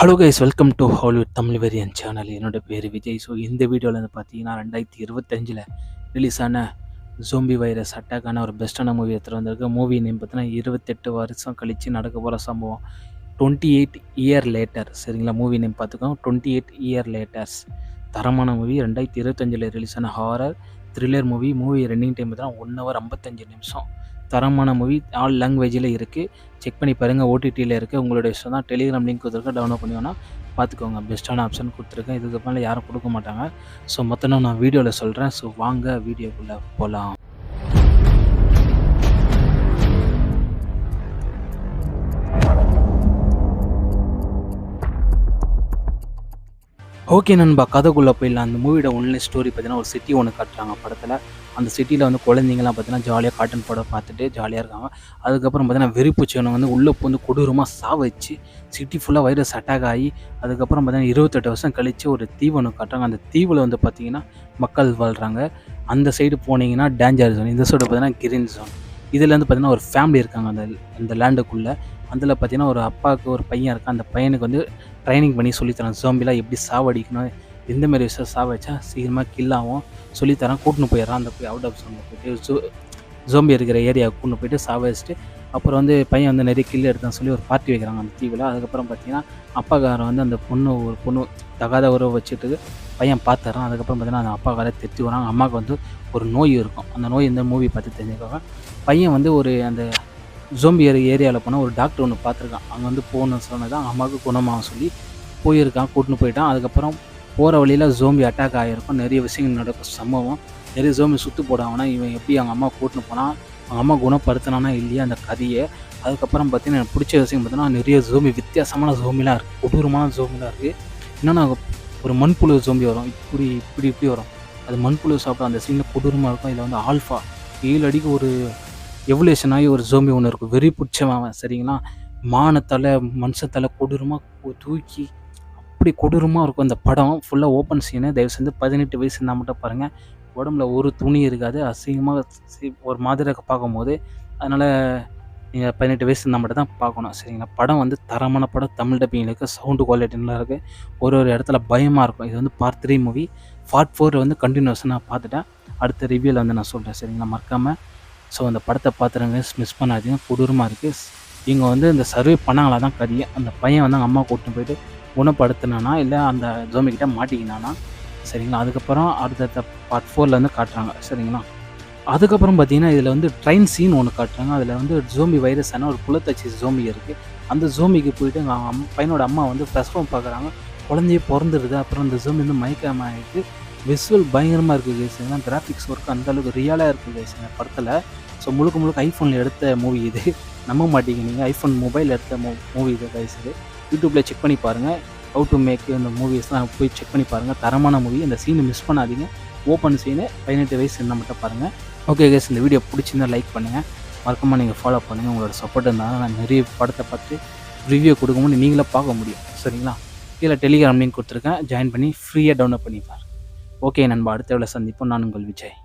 Hello guys, welcome to Hollywood Tamil Veriyan channel. என்னோட பேர் Vijay. So இந்த வீடியோவில் வந்து பார்த்தீங்கன்னா 2025 ரிலீஸ் ஆன ஜோம்பி வைரஸ் அட்டாக்கான ஒரு பெஸ்ட்டான மூவி எடுத்துகிட்டு வந்திருக்கு. மூவி நேம் பார்த்தீங்கன்னா 28 வருஷம் கழித்து நடக்க போகிற சம்பவம், 28 இயர் லேட்டர். சரிங்களா, மூவி நேம் பார்த்துக்கோங்க, 28 இயர் லேட்டர்ஸ். தரமான மூவி. 2025 ரிலீஸ் ஆன horror thriller movie. Running time பார்த்தீங்கன்னா 1 hour 55 நிமிஷம். தரமான மூவி. ஆல் லாங்குவேஜில் இருக்குது. செக் பண்ணி பாருங்கள். ஓடிடியில் இருக்குது. உங்களோட இஷ்டம் தான். டெலிகிராம் லிங்க் கொடுத்துருக்கேன், டவுன்லோட் பண்ணி வேணால் பார்த்துக்கோங்க. பெஸ்ட்டான ஆப்ஷன் கொடுத்துருக்கேன். இதுக்கு மேலே யாரும் கொடுக்க மாட்டாங்க. ஸோ மொத்தம் நான் வீடியோவில் சொல்கிறேன். ஸோ வாங்க வீடியோக்குள்ளே போகலாம். ஓகே நண்பா, கதைக்குள்ளே போயிடலாம். அந்த மூவியோட ஒன்லைன் ஸ்டோரி பார்த்தீங்கன்னா, ஒரு சிட்டி ஒன்று காட்டுறாங்க படத்தில். அந்த சிட்டியில் வந்து குழந்தைங்களாம் பார்த்தீங்கன்னா ஜாலியாக காட்டன் படம் பார்த்துட்டு ஜாலியாக இருக்காங்க. அதுக்கப்புறம் பார்த்தீங்கன்னா வெறிப்பூச்சிவனை வந்து உள்ளே வந்து கொடூரமாக சாவச்சு சிட்டி ஃபுல்லாக வைரஸ் அட்டாக் ஆகி, அதுக்கப்புறம் பார்த்தீங்கன்னா 28 வருஷம் கழித்து ஒரு தீவு ஒன்று காட்டுறாங்க. அந்த தீவில் வந்து பார்த்திங்கன்னா மக்கள் வாழ்கிறாங்க. அந்த சைடு போனீங்கன்னா டேஞ்சர் ஜோன், இந்த சைடு பார்த்தீங்கன்னா கிரீன் ஜோன். இதில் வந்து பார்த்திங்கன்னா ஒரு ஃபேமிலி இருக்காங்க அந்த லேண்டுக்குள்ளே. அதில் பார்த்திங்கன்னா ஒரு அப்பாவுக்கு ஒரு பையன் இருக்கான். அந்த பையனுக்கு வந்து ட்ரைனிங் பண்ணி சொல்லித்தரான். ஜோம்பிலாம் எப்படி சாவடிக்கணும், எந்தமாரி விஷயம் சாவடிச்சா சீக்கிரமாக கில் ஆகும் சொல்லித்தரான். கூட்டின்னு போயிடறான். அந்த போய் அவுட் ஆஃப் ஜோனில் போய்ட்டு ஜோம்பி இருக்கிற ஏரியாவுக்கு கூட்டின்னு போயிட்டு சாவடிச்சிட்டு, அப்புறம் வந்து பையன் வந்து நிறைய கில் எடுத்தான்னு சொல்லி ஒரு பார்ட்டி வைக்கிறாங்க அந்த தீவில். அதுக்கப்புறம் பார்த்திங்கன்னா அப்பாக்காரன் வந்து அந்த ஒரு பொண்ணு தகாத உறவை வச்சுட்டு பையன் பார்த்துறான். அதுக்கப்புறம் பார்த்திங்கன்னா அந்த அப்பாக்கார திட்டி வராங்க. அம்மாவுக்கு வந்து ஒரு நோய் இருக்கும். அந்த நோய் இந்த மூவி பார்த்து தெரிஞ்சுக்காங்க. பையன் வந்து ஒரு அந்த ஜோம்பி ஏரியாவில் போனால் ஒரு டாக்டர் ஒன்று பார்த்துருக்கான். அங்கே வந்து போகணுன்னு சொன்னது தான் அம்மாவுக்கு குணமாக சொல்லி போயிருக்கான், கூட்டின்னு போயிட்டான். அதுக்கப்புறம் போகிற வழியில் ஜோம்பி அட்டாக் ஆகிருக்கும். நிறைய விஷயங்கள் நடக்கும் சம்பவம். நிறைய ஜோம்பி சுற்று போடாங்கன்னா இவன் எப்படி அவங்க அம்மா கூட்டின்னு போனால் அவங்க அம்மா குணப்படுத்தினானா இல்லையா அந்த கதையை. அதுக்கப்புறம் பார்த்தீங்கன்னா எனக்கு பிடிச்ச விஷயம் பார்த்தீங்கன்னா நிறைய ஜோம்பி, வித்தியாசமான ஜோம்பிலாம் இருக்குது, கொடூரமான ஜோம்பிலாம் இருக்குது. என்னென்னா ஒரு மண்புழு ஜோம்பி வரும், இப்படி வரும். அது மண்புழு சாப்பிட அந்த சீனில் கொடூரமாக இருக்கும். இதில் வந்து ஆல்ஃபா 7 அடிக்கு ஒரு எவல்யூஷன் ஆகி ஒரு ஜோம்பி ஒன்று இருக்கும், வெறி பிடிச்சவன். சரிங்களா, மானத்தால் மனுஷத்தால் கொடூரமாக தூக்கி அப்படி கொடூரமாக இருக்கும். அந்த படம் ஃபுல்லாக ஓப்பன் சீனு. தயவு செஞ்சு 18 வயசு இருந்தால் மட்டும் பாருங்கள். உடம்புல ஒரு துணி இருக்காது, அசிங்கமாக ஒரு மாதிரி பார்க்கும்போது. அதனால் நீங்கள் 18 வயசு இருந்தால் மட்டும் தான் பார்க்கணும். சரிங்களா, படம் வந்து தரமான படம். தமிழ் டப்பிங் இருக்குது, சவுண்டு குவாலிட்டி நல்லா இருக்குது. ஒரு இடத்துல பயமாக இருக்கும். இது வந்து பார்ட் 3 மூவி. பார்ட் 4 வந்து கண்டினியூஸாக நான் பார்த்துட்டேன். அடுத்த ரிவ்யூவில் வந்து நான் சொல்கிறேன். சரிங்களா, மறக்காமல் ஸோ அந்த படத்தை பார்த்துருங்க, மிஸ் பண்ணாதீங்க. கொடூரமாக இருக்குது. இவங்க வந்து இந்த சர்வே பண்ணாங்களா தான் கதையை. அந்த பையன் வந்து அவங்க அம்மா கூட்டின்னு போயிட்டு குணப்படுத்தினானா இல்லை அந்த ஜோம்பிக்கிட்ட மாட்டிக்கினானா. சரிங்களா, அதுக்கப்புறம் அடுத்த பார்ட் 4 வந்து காட்டுறாங்க. சரிங்களா, அதுக்கப்புறம் பார்த்தீங்கன்னா இதில் வந்து ட்ரெயின் சீன் ஒன்று காட்டுறாங்க. அதில் வந்து ஜோம்பி வைரஸான ஒரு குலத்தச்சி ஜோம்பி இருக்குது. அந்த ஜோம்பிக்கு போயிட்டு எங்கள் பையனோட அம்மா வந்து பிரசவம் பார்க்குறாங்க. குழந்தையே பிறந்துடுது. அப்புறம் அந்த ஜோம்பி வந்து மயக்கமாக ஆகிட்டு விசுவல் பயங்கரமாக இருக்குது கைஸ். ஏன்னா கிராஃபிக்ஸ் ஒர்க் அந்தளவுக்கு ரியலாக இருக்குது கைஸ் இந்த படத்தில். ஸோ முழுக்க ஐஃபோனில் எடுத்த மூவி இது. நம்ப மாட்டீங்க நீங்கள், ஐஃபோன் மொபைல் எடுத்த மூவி இது கைஸ். இது யூடியூப்பில் செக் பண்ணி பாருங்கள். ஹவு டு மேக் இந்த மூவிஸ்லாம் போய் செக் பண்ணி பாருங்கள். தரமான மூவி. இந்த சீனை மிஸ் பண்ணாதீங்க. ஓப்பன் சீனு. 18 வயசு இருந்தால் மட்டும் பாருங்கள். ஓகே கைஸ், இந்த வீடியோ பிடிச்சிருந்தால் லைக் பண்ணுங்கள். மறக்காமல் நீங்கள் ஃபாலோ பண்ணுங்கள். உங்களோட சப்போர்ட் இருந்தாலும் நான் நிறைய படத்தை பார்த்து ரிவ்யூ கொடுக்கும்போது நீங்களே பார்க்க முடியும். சரிங்களா, கீழே டெலிகிராம் லிங்க் கொடுத்துருக்கேன், ஜாயின் பண்ணி ஃப்ரீயாக டவுன்லோட் பண்ணிப்பார். ஓகே நண்பா, அடுத்த வேலை சந்திப்போம். நான் உங்கள் விஜய்.